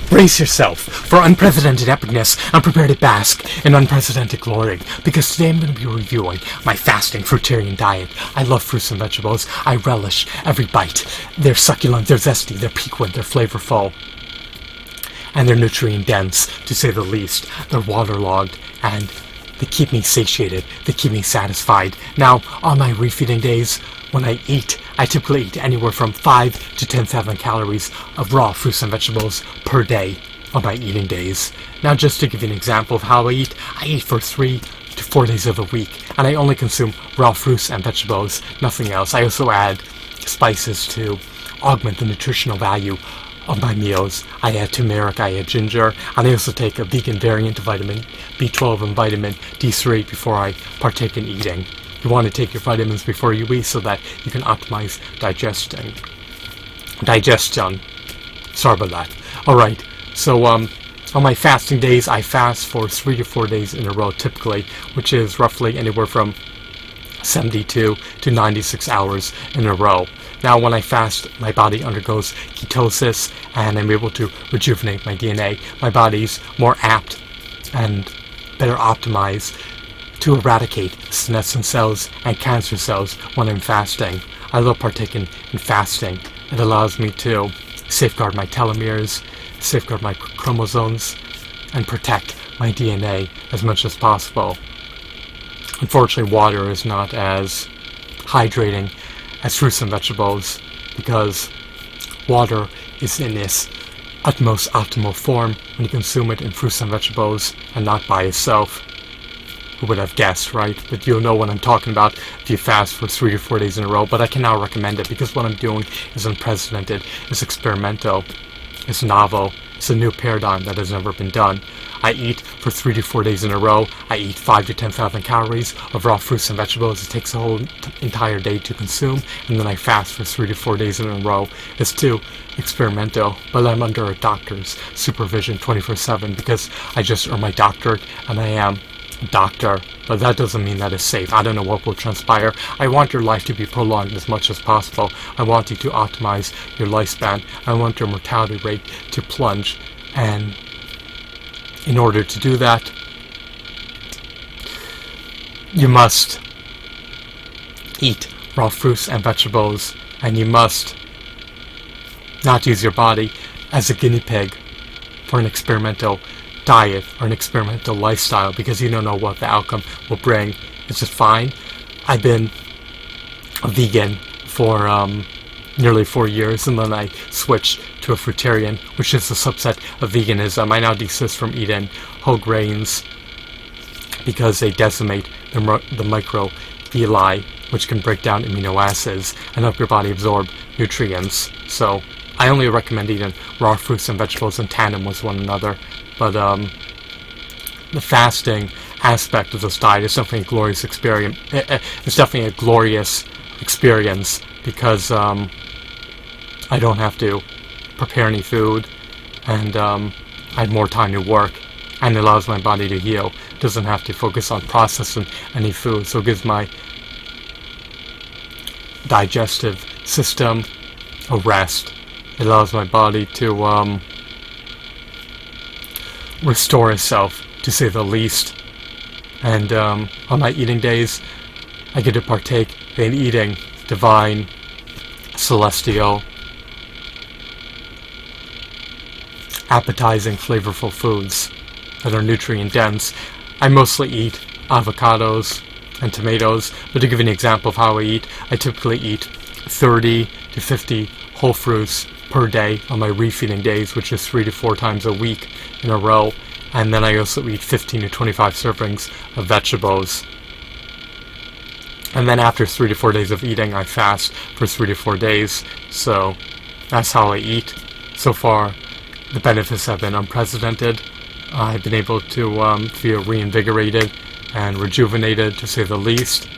Brace yourself for unprecedented epicness and prepare to bask in unprecedented glory, because today I'm going to be reviewing my fasting fruitarian diet. I love fruits and vegetables. I relish every bite. They're succulent, they're zesty, they're piquant, they're flavorful, and they're nutrient dense, to say the least. They're waterlogged, and they keep me satiated, they keep me satisfied. Now, on my refeeding days, when I eat, I typically eat anywhere from 5 to 10,000 calories of raw fruits and vegetables per day on my eating days. Now, just to give you an example of how I eat for 3 to 4 days of the week, and I only consume raw fruits and vegetables, nothing else. I also add spices to augment the nutritional value of my meals. I add turmeric, I add ginger, and I also take a vegan variant of vitamin B12 and vitamin D3 before I partake in eating. You want to take your vitamins before you eat so that you can optimize digestion. Sorry about that. Alright, so on my fasting days, I fast for 3 to 4 days in a row typically, which is roughly anywhere from 72 to 96 hours in a row. Now, when I fast, my body undergoes ketosis, and I'm able to rejuvenate my DNA. My body's more apt and better optimized to eradicate senescent cells and cancer cells when I'm fasting. I love partaking in fasting. It allows me to safeguard my telomeres, safeguard my chromosomes, and protect my DNA as much as possible. Unfortunately, water is not as hydrating as fruits and vegetables, because water is in its utmost optimal form when you consume it in fruits and vegetables and not by itself. Who would have guessed, right? But you'll know what I'm talking about if you fast for 3 to 4 days in a row. But I can now recommend it because what I'm doing is unprecedented, it's experimental, it's novel, it's a new paradigm that has never been done. I eat for 3 to 4 days in a row. I eat 5 to 10,000 calories of raw fruits and vegetables. It takes a whole entire day to consume, and then I fast for 3 to 4 days in a row. It's too experimental, but I'm under a doctor's supervision 24/7 because I just earned my doctorate and I am a doctor, but that doesn't mean that it's safe. I don't know what will transpire. I want your life to be prolonged as much as possible. I want you to optimize your lifespan. I want your mortality rate to plunge, and in order to do that, you must eat raw fruits and vegetables, and you must not use your body as a guinea pig for an experimental diet or an experimental lifestyle, because you don't know what the outcome will bring. It's just fine. I've been a vegan for nearly 4 years, and then I switched to a fruitarian, which is a subset of veganism. I now desist from eating whole grains because they decimate the microvilli, which can break down amino acids and help your body absorb nutrients. So I only recommend eating raw fruits and vegetables in tandem with one another. But the fasting aspect of this diet is definitely a glorious experience. It's definitely a glorious experience because I don't have to prepare any food, and I have more time to work, and it allows my body to heal. It doesn't have to focus on processing any food, so it gives my digestive system a rest. It allows my body to restore itself, to say the least. And on my eating days, I get to partake in eating divine, celestial, appetizing, flavorful foods that are nutrient dense. I mostly eat avocados and tomatoes, but to give you an example of how I eat, I typically eat 30 to 50 whole fruits per day on my refeeding days, which is 3 to 4 times a week in a row, and then I also eat 15 to 25 servings of vegetables. And then after 3 to 4 days of eating, I fast for 3 to 4 days. So that's how I eat. So far, the benefits have been unprecedented. I've been able to feel reinvigorated and rejuvenated, to say the least.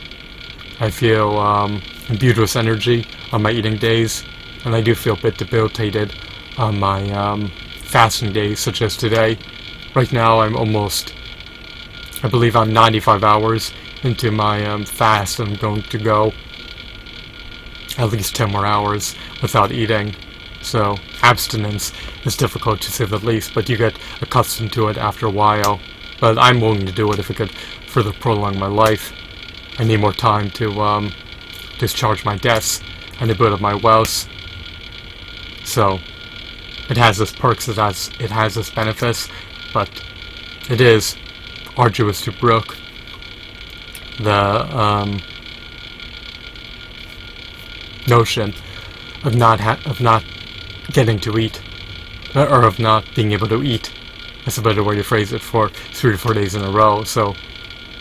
I feel imbued with energy on my eating days, and I do feel a bit debilitated on my fasting days, such as today. Right now, I believe I'm 95 hours into my fast. I'm going to go at least 10 more hours without eating. So abstinence is difficult to say the least, but you get accustomed to it after a while. But I'm willing to do it if it could further prolong my life. I need more time to discharge my debts and to build up my wealth. So it has its perks, it has its benefits, but it is arduous to brook. The notion of not getting to eat, or of not being able to eat, that's a better way to phrase it, for 3 to 4 days in a row. So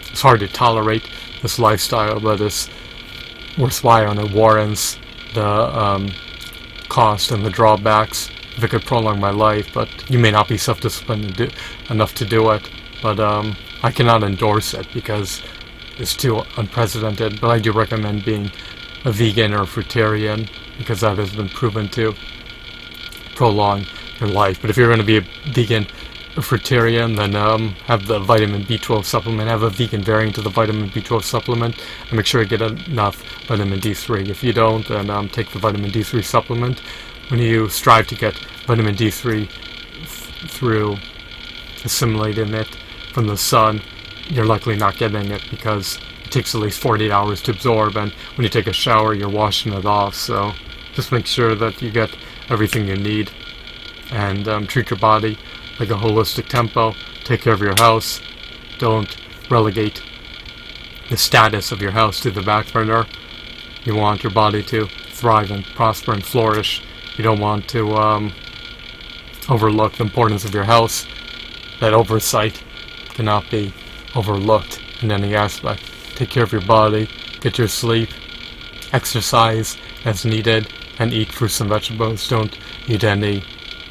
it's hard to tolerate this lifestyle, but it's worthwhile, and it warrants the cost and the drawbacks if it could prolong my life. But you may not be self-disciplined enough to do it, but I cannot endorse it because it's too unprecedented. But I do recommend being a vegan or a fruitarian, because that has been proven to prolong your life. But if you're going to be a vegan or fruitarian, then have the vitamin B12 supplement, have a vegan variant of the vitamin B12 supplement, and make sure you get enough vitamin D3. If you don't, then take the vitamin D3 supplement. When you strive to get vitamin D3 through assimilating it from the sun, you're likely not getting it because it takes at least 48 hours to absorb, and when you take a shower, you're washing it off. So just make sure that you get everything you need, and treat your body like a holistic tempo. Take care of your house. Don't relegate the status of your house to the back burner. You want your body to thrive and prosper and flourish. You don't want to overlook the importance of your house. That oversight cannot be overlooked in any aspect. Take care of your body, get your sleep, exercise as needed, and eat fruits and vegetables. Don't eat any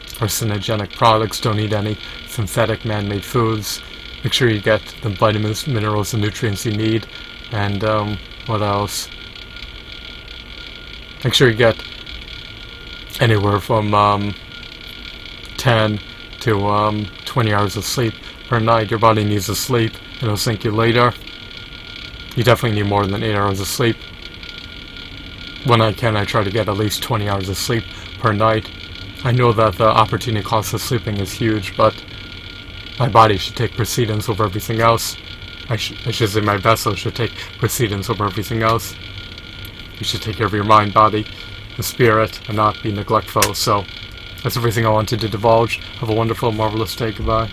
carcinogenic products, don't eat any synthetic man-made foods. Make sure you get the vitamins, minerals, and nutrients you need. And what else? Make sure you get anywhere from 10 to 20 hours of sleep per night. Your body needs to sleep. It'll thank you later. You definitely need more than 8 hours of sleep. When I can, I try to get at least 20 hours of sleep per night. I know that the opportunity cost of sleeping is huge, but my body should take precedence over everything else. I should say my vessel should take precedence over everything else. You should take care of your mind, body, and spirit, and not be neglectful. So that's everything I wanted to divulge. Have a wonderful, marvelous day. Goodbye.